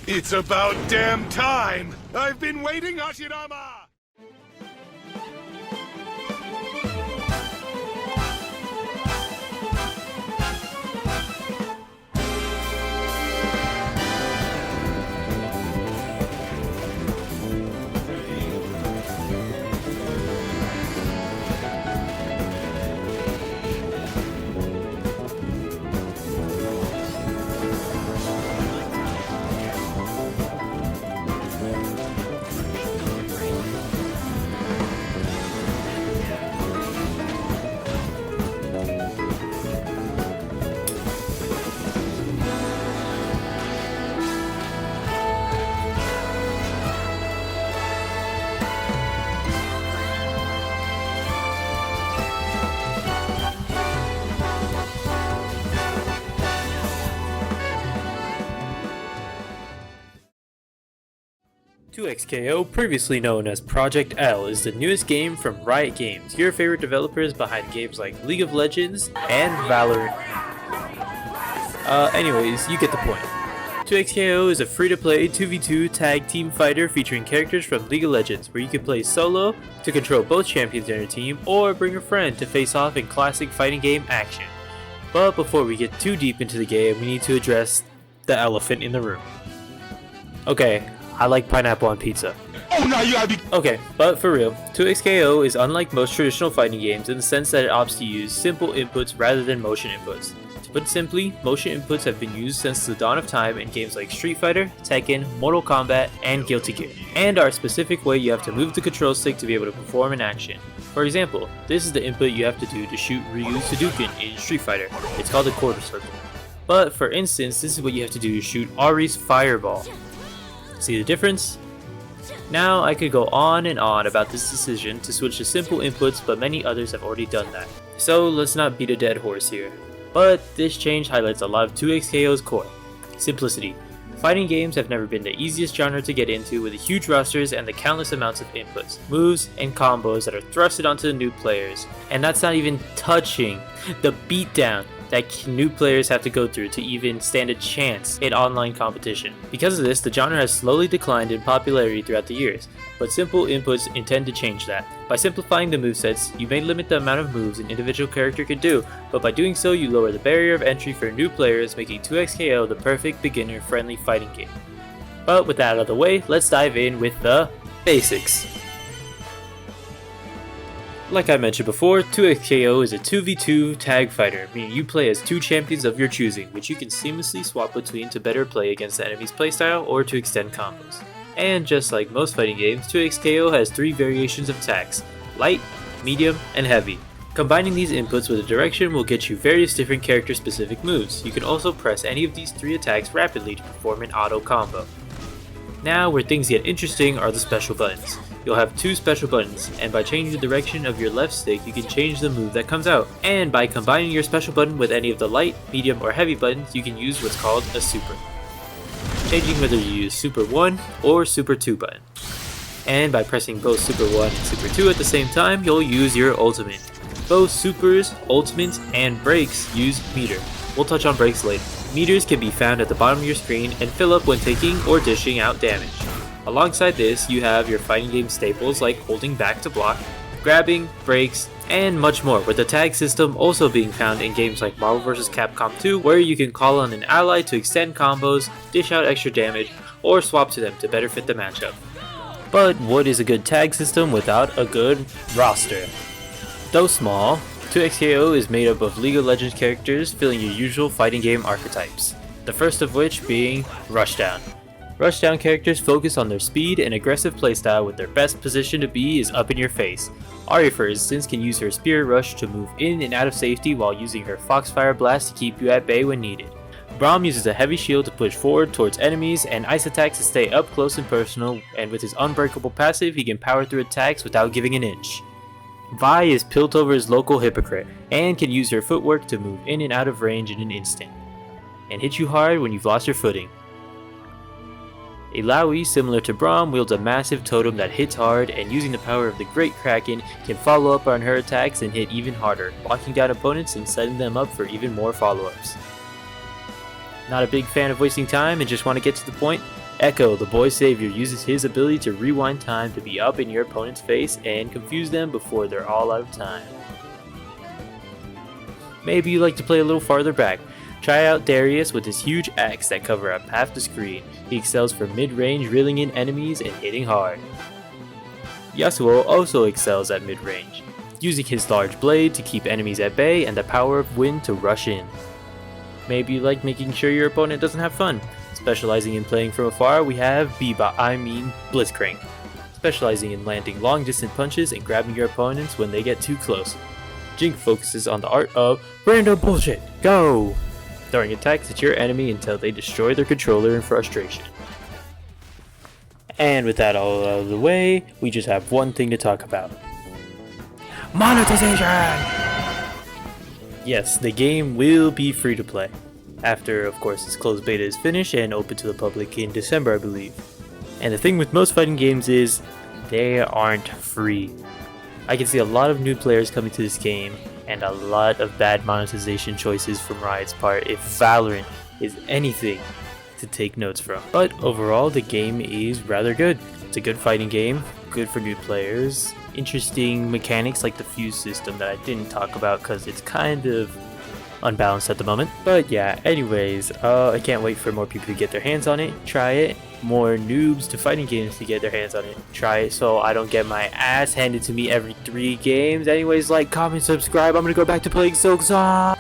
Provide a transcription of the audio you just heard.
It's about damn time! I've been waiting, Hashirama! 2XKO, previously known as Project L, is the newest game from Riot Games, your favorite developers behind games like League of Legends and Valorant. Anyways, you get the point. 2XKO is a free-to-play 2v2 tag team fighter featuring characters from League of Legends, where you can play solo to control both champions in your team, or bring a friend to face off in classic fighting game action. But before we get too deep into the game, we need to address the elephant in the room. Okay, I like pineapple on pizza. Oh, now you gotta be. Okay, but for real, 2XKO is unlike most traditional fighting games in the sense that it opts to use simple inputs rather than motion inputs. To put it simply, motion inputs have been used since the dawn of time in games like Street Fighter, Tekken, Mortal Kombat, and Guilty Gear, and are a specific way you have to move the control stick to be able to perform an action. For example, this is the input you have to do to shoot Ryu's Hadouken in Street Fighter. It's called a quarter circle. But for instance, this is what you have to do to shoot Ari's Fireball. See the difference? Now I could go on and on about this decision to switch to simple inputs, but many others have already done that. So let's not beat a dead horse here. But this change highlights a lot of 2XKO's core: simplicity. Fighting games have never been the easiest genre to get into, with the huge rosters and the countless amounts of inputs, moves, and combos that are thrusted onto the new players. And that's not even touching the beatdown that new players have to go through to even stand a chance in online competition. Because of this, the genre has slowly declined in popularity throughout the years, but simple inputs intend to change that. By simplifying the movesets, you may limit the amount of moves an individual character can do, but by doing so you lower the barrier of entry for new players, making 2XKO the perfect beginner-friendly fighting game. But with that out of the way, let's dive in with the basics. Like I mentioned before, 2XKO is a 2v2 tag fighter, meaning you play as two champions of your choosing, which you can seamlessly swap between to better play against the enemy's playstyle or to extend combos. And just like most fighting games, 2XKO has three variations of attacks: light, medium, and heavy. Combining these inputs with a direction will get you various different character specific moves. You can also press any of these three attacks rapidly to perform an auto combo. Now where things get interesting are the special buttons. You'll have two special buttons, and by changing the direction of your left stick you can change the move that comes out. And by combining your special button with any of the light, medium, or heavy buttons, you can use what's called a super, changing whether you use Super 1 or Super 2 button. And by pressing both Super 1 and Super 2 at the same time, you'll use your ultimate. Both supers, ultimates, and breaks use meter. We'll touch on breaks later. Meters can be found at the bottom of your screen and fill up when taking or dishing out damage. Alongside this, you have your fighting game staples like holding back to block, grabbing, breaks, and much more, with the tag system also being found in games like Marvel vs. Capcom 2, where you can call on an ally to extend combos, dish out extra damage, or swap to them to better fit the matchup. But what is a good tag system without a good roster? Though small, 2XKO is made up of League of Legends characters filling your usual fighting game archetypes, the first of which being Rushdown. Rushdown characters focus on their speed and aggressive playstyle, with their best position to be is up in your face. Ari, for instance, can use her Spirit Rush to move in and out of safety while using her Foxfire Blast to keep you at bay when needed. Braum uses a heavy shield to push forward towards enemies and ice attacks to stay up close and personal, and with his unbreakable passive he can power through attacks without giving an inch. Vi is Piltover's local hypocrite, and can use her footwork to move in and out of range in an instant, and hit you hard when you've lost your footing. Illaoi, similar to Braum, wields a massive totem that hits hard, and using the power of the Great Kraken, can follow up on her attacks and hit even harder, locking down opponents and setting them up for even more follow-ups. Not a big fan of wasting time and just want to get to the point? Echo, the boy savior, uses his ability to rewind time to be up in your opponent's face and confuse them before they're all out of time. Maybe you like to play a little farther back. Try out Darius with his huge axe that cover up half the screen. He excels for mid-range, reeling in enemies and hitting hard. Yasuo also excels at mid-range, using his large blade to keep enemies at bay and the power of wind to rush in. Maybe you like making sure your opponent doesn't have fun. Specializing in playing from afar, we have Blitzcrank, specializing in landing long-distance punches and grabbing your opponents when they get too close. Jink focuses on the art of random bullshit, go! Throwing attacks at your enemy until they destroy their controller in frustration. And with that all out of the way, we just have one thing to talk about. Monetization! Yes, the game will be free to play. After, of course, its closed beta is finished and open to the public in December, I believe. And the thing with most fighting games is, they aren't free. I can see a lot of new players coming to this game, and a lot of bad monetization choices from Riot's part if Valorant is anything to take notes from. But overall, the game is rather good. It's a good fighting game, good for new players, interesting mechanics like the fuse system that I didn't talk about because it's kind of unbalanced at the moment. But yeah, anyways, I can't wait for more people to get their hands on it, try it, more noobs to fighting games to get their hands on it, try it so I don't get my ass handed to me every 3 games. Anyways, like, comment, subscribe. I'm gonna go back to playing Silksong.